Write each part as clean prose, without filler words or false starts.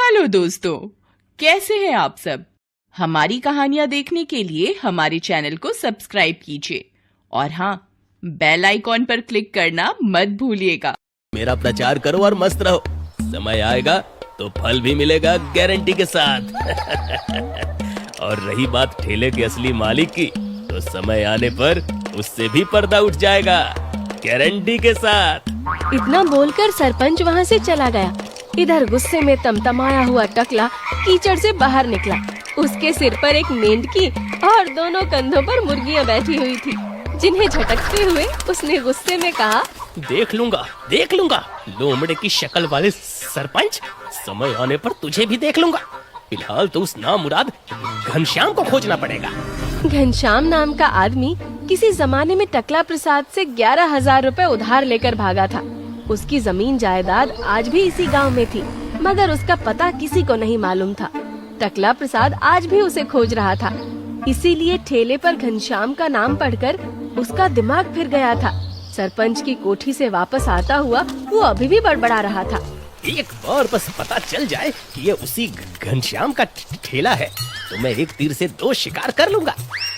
Hello दोस्तों, कैसे हैं आप सब। हमारी कहानियां देखने के लिए हमारे चैनल को सब्सक्राइब कीजिए और हाँ, बेल आइकॉन पर क्लिक करना मत भूलिएगा। मेरा प्रचार करो और मस्त रहो। समय आएगा तो फल भी मिलेगा गारंटी के साथ। और रही बात ठेले के असली मालिक की, तो समय आने पर उससे भी पर्दा उठ जाएगा गारंटी के साथ। इतना बोलकर सरपंच वहाँ से चला गया। इधर गुस्से में तमतमाया हुआ टकला कीचड़ से बाहर निकला। उसके सिर पर एक मेंढकी और दोनों कंधों पर मुर्गियाँ बैठी हुई थी, जिन्हें झटकते हुए उसने गुस्से में कहा, देख लूंगा लोमड़े की शक्ल वाले सरपंच, समय आने पर तुझे भी देख लूंगा। फिलहाल तो उस नामुराद घनश्याम को खोजना पड़ेगा। घनश्याम नाम का आदमी किसी जमाने में टकला प्रसाद से 11,000 रुपए उधार लेकर भागा था। उसकी जमीन जायदाद आज भी इसी गांव में थी, मगर उसका पता किसी को नहीं मालूम था। टकला प्रसाद आज भी उसे खोज रहा था, इसीलिए ठेले पर घनश्याम का नाम पढ़कर उसका दिमाग फिर गया था। सरपंच की कोठी से वापस आता हुआ वो अभी भी बड़बड़ा रहा था। एक बार बस पता चल जाए कि ये उसी घनश्याम का ठेला है, तो मैं एक तीर से दो शिकार कर लूंगा।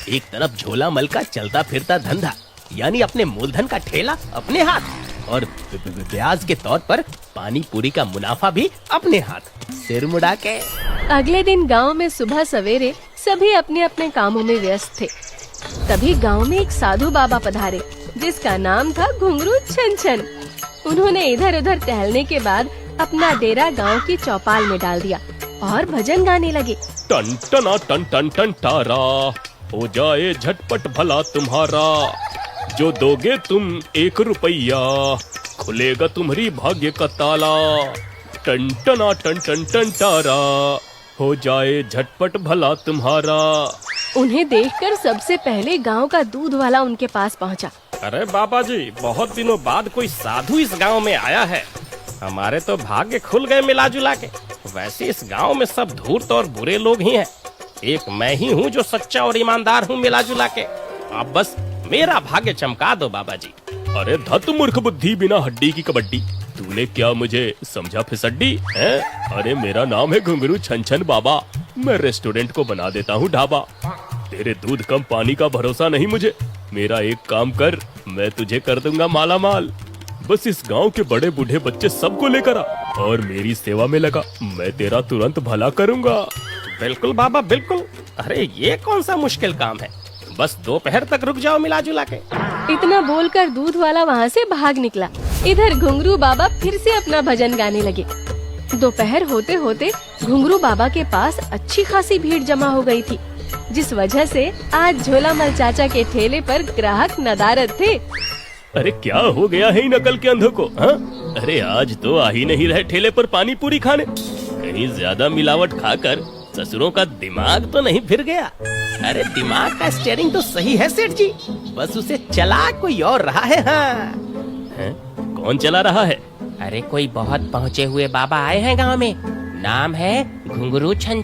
एक तरफ झोला मल का चलता फिरता धंधा, यानी अपने मूलधन का ठेला अपने हाथ, और ब्याज के तौर पर पानी पूरी का मुनाफा भी अपने हाथ। सिर मुड़ा के अगले दिन गांव में सुबह सवेरे सभी अपने अपने कामों में व्यस्त थे। तभी गांव में एक साधु बाबा पधारे, जिसका नाम था घुंघरू छन। उन्होंने इधर उधर टहलने के बाद अपना डेरा गांव की चौपाल में डाल दिया और भजन गाने लगे। टन टना टन टन टन टारा, हो जाए झटपट भला तुम्हारा, जो दोगे तुम 1 रुपया, खुलेगा तुम्हारी भाग्य का ताला। टन टना टन टन टन टारा, हो जाए झटपट भला तुम्हारा। उन्हें देखकर सबसे पहले गांव का दूध वाला उनके पास पहुंचा। अरे बाबा जी, बहुत दिनों बाद कोई साधु इस गांव में आया है। हमारे तो भाग्य खुल गए मिला जुला के। वैसे इस गांव में सब धूर्त और बुरे लोग ही हैं। एक मैं ही हूँ जो सच्चा और ईमानदार हूँ मिला जुला के। आप बस मेरा भाग्य चमका दो बाबा जी। अरे धत मूर्ख बुद्धि बिना हड्डी की कबड्डी, तूने क्या मुझे समझा फिसड्डी है? अरे मेरा नाम है घुंघरू छन बाबा, मैं रेस्टोरेंट को बना देता हूँ ढाबा। तेरे दूध कम पानी का भरोसा नहीं मुझे। मेरा एक काम कर, मैं तुझे कर दूंगा माला माल। बस इस गांव के बड़े बूढ़े बच्चे सबको लेकर आ और मेरी सेवा में लगा, मैं तेरा तुरंत भला करूंगा। बिल्कुल बाबा बिल्कुल। अरे ये कौन सा मुश्किल काम है, बस दोपहर तक रुक जाओ मिला जुला के। इतना बोलकर दूध वाला वहाँ से भाग निकला। इधर घुंघरू बाबा फिर से अपना भजन गाने लगे। दोपहर होते होते घुंघरू बाबा के पास अच्छी खासी भीड़ जमा हो गई थी, जिस वजह से आज झोलामल चाचा के ठेले पर ग्राहक नदारद थे। अरे क्या हो गया है इन अकल के अंधों को, हाँ? अरे आज तो आ ही नहीं रहे ठेले पर पानी पूरी खाने। कहीं ज्यादा मिलावट खाकर ससुरों का दिमाग तो नहीं फिर गया? अरे दिमाग का स्टीयरिंग तो सही है सेठ जी, बस उसे चला कोई और रहा है। हाँ है? कौन चला रहा है? अरे कोई बहुत पहुँचे हुए बाबा आए हैं गांव में, नाम है घुंघरू छन।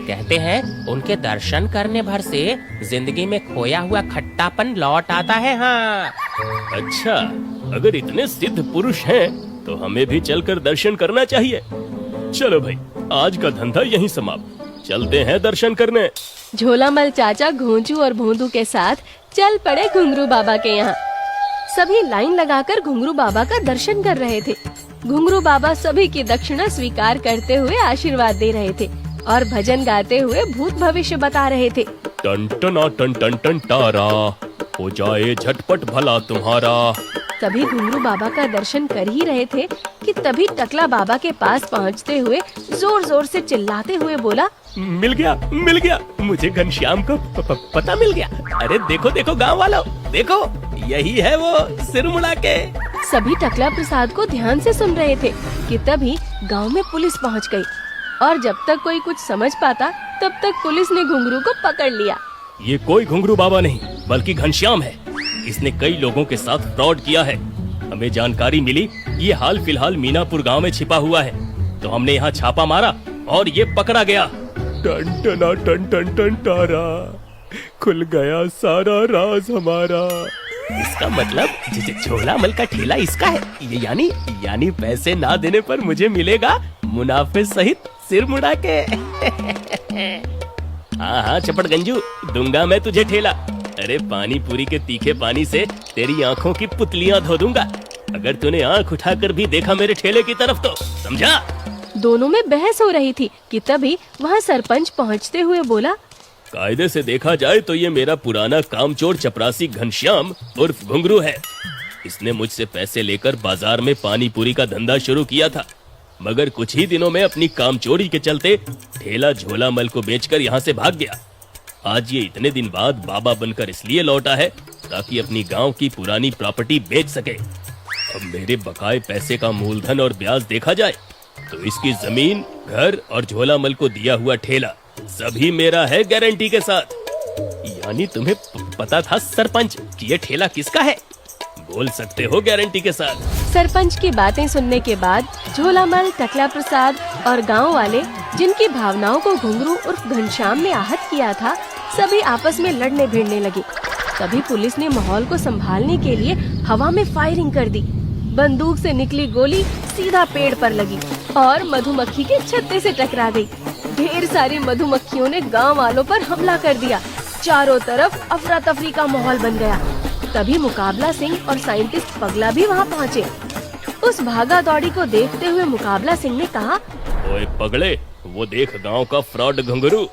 कहते हैं उनके दर्शन करने भर से जिंदगी में खोया हुआ खट्टापन लौट आता है। हाँ अच्छा, अगर इतने सिद्ध पुरुष हैं तो हमें भी चलकर दर्शन करना चाहिए। चलो भाई, आज का धंधा यहीं समाप्त, चलते हैं दर्शन करने। झोलामल चाचा घोंचू और भोंदू के साथ चल पड़े घुंघरू बाबा के यहाँ। सभी लाइन लगाकर घुंघरू बाबा का दर्शन कर रहे थे। घुंघरू बाबा सभी की दक्षिणा स्वीकार करते हुए आशीर्वाद दे रहे थे और भजन गाते हुए भूत भविष्य बता रहे थे। टन टना टन टन टन टारा, हो जाए झटपट भला तुम्हारा। तभी घुंघरू बाबा का दर्शन कर ही रहे थे कि तभी टकला बाबा के पास पहुंचते हुए जोर जोर से चिल्लाते हुए बोला, मिल गया, मुझे घनश्याम को पता मिल गया। अरे देखो देखो गांव वालों, देखो यही है वो सिर मुड़ा के। सभी टकला प्रसाद को ध्यान से सुन रहे थे कि तभी गांव में पुलिस पहुंच गई और जब तक कोई कुछ समझ पाता तब तक पुलिस ने घुंघरू को पकड़ लिया। ये कोई घुंघरू बाबा नहीं बल्कि घनश्याम है। इसने कई लोगों के साथ फ्रॉड किया है। हमें जानकारी मिली ये हाल फिलहाल मीनापुर गांव में छिपा हुआ है, तो हमने यहाँ छापा मारा और ये पकड़ा गया। टन टना टन टन टन टारा, खुल गया सारा राज हमारा। इसका मतलब झोलामल का ठेला इसका है, ये यानी पैसे ना देने पर मुझे मिलेगा मुनाफे सहित सिर मुड़ा के। हाँ हाँ चपट गंजू, दूंगा मैं तुझे ठेला। अरे पानी पूरी के तीखे पानी से तेरी आंखों की पुतलियां धो दूंगा अगर तूने आंख उठाकर भी देखा मेरे ठेले की तरफ तो, समझा? दोनों में बहस हो रही थी कि तभी वहाँ सरपंच पहुँचते हुए बोला, कायदे से देखा जाए तो ये मेरा पुराना कामचोर चपरासी घनश्याम उर्फ घुंघरू है। इसने मुझसे पैसे लेकर बाजार में पानी पूरी का धंधा शुरू किया था, मगर कुछ ही दिनों में अपनी कामचोरी के चलते ठेला झोला मल को बेचकर यहाँ से भाग गया। आज ये इतने दिन बाद बाबा बनकर इसलिए लौटा है ताकि अपनी गांव की पुरानी प्रॉपर्टी बेच सके। अब मेरे बकाए पैसे का मूलधन और ब्याज देखा जाए तो इसकी जमीन, घर और झोला मल को दिया हुआ ठेला सभी मेरा है गारंटी के साथ। यानी तुम्हें पता था सरपंच कि ये ठेला किसका है? बोल सकते हो गारंटी के साथ। सरपंच की बातें सुनने के बाद झोलामल, टकला प्रसाद और गांव वाले, जिनकी भावनाओं को घुंघरू उर्फ घनश्याम ने आहत किया था, सभी आपस में लड़ने भिड़ने लगे। तभी पुलिस ने माहौल को संभालने के लिए हवा में फायरिंग कर दी। बंदूक से निकली गोली सीधा पेड़ पर लगी और मधुमक्खी के छत्ते से टकरा गई। ढेर सारी मधुमक्खियों ने गांव वालों पर हमला कर दिया। चारों तरफ अफरा तफरी का माहौल बन गया। तभी मुकाबला सिंह और साइंटिस्ट पगला भी वहां पहुंचे। उस भागा दौड़ी को देखते हुए मुकाबला सिंह ने कहा, ओए पगले, वो देख गांव का फ्रॉड घुंघरू।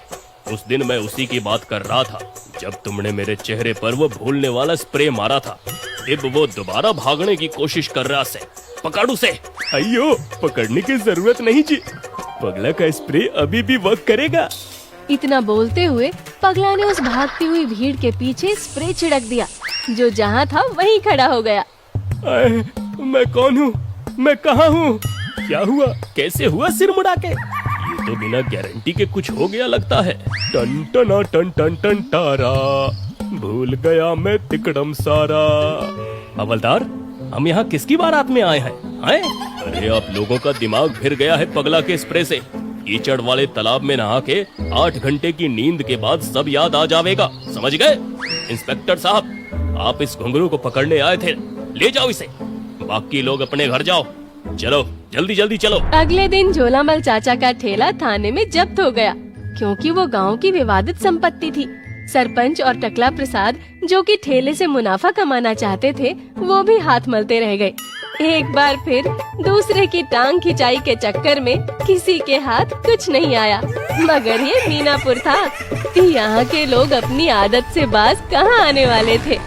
उस दिन मैं उसी की बात कर रहा था जब तुमने मेरे चेहरे पर वो भूलने वाला स्प्रे मारा था। अब वो दोबारा भागने की कोशिश कर रहा है। पकड़ उसे। अयो, पकड़ने की जरूरत नहीं जी, पगला का स्प्रे अभी भी वर्क करेगा। इतना बोलते हुए पगला ने उस भागती हुई भीड़ के पीछे स्प्रे छिड़क दिया, जो जहाँ था वहीं खड़ा हो गया। मैं कौन हूँ? मैं कहाँ हूँ? क्या हुआ? कैसे हुआ सिर मुड़ा के? ये तो बिना गारंटी के कुछ हो गया लगता है। टन टना टन टन टन टारा, भूल गया मैं तिकड़म सारा। हवलदार, हम यहाँ किसकी बारात में आए हैं? अरे आप लोगों का दिमाग फिर गया है पगला के स्प्रे से। कीचड़ वाले तालाब में नहा के 8 घंटे की नींद के बाद सब याद आ जाएगा, समझ गए? इंस्पेक्टर साहब, आप इस घुंघरू को पकड़ने आए थे, ले जाओ इसे। बाकी लोग अपने घर जाओ। चलो जल्दी जल्दी चलो। अगले दिन झोलामल चाचा का ठेला थाने में जब्त हो गया, क्योंकि वो गांव की विवादित संपत्ति थी। सरपंच और टकला प्रसाद, जो कि ठेले से मुनाफा कमाना चाहते थे, वो भी हाथ मलते रह गए। एक बार फिर दूसरे की टांग खिंचाई के चक्कर में किसी के हाथ कुछ नहीं आया, मगर ये मीनापुर था। यहाँ के लोग अपनी आदत से बाज कहाँ आने वाले थे।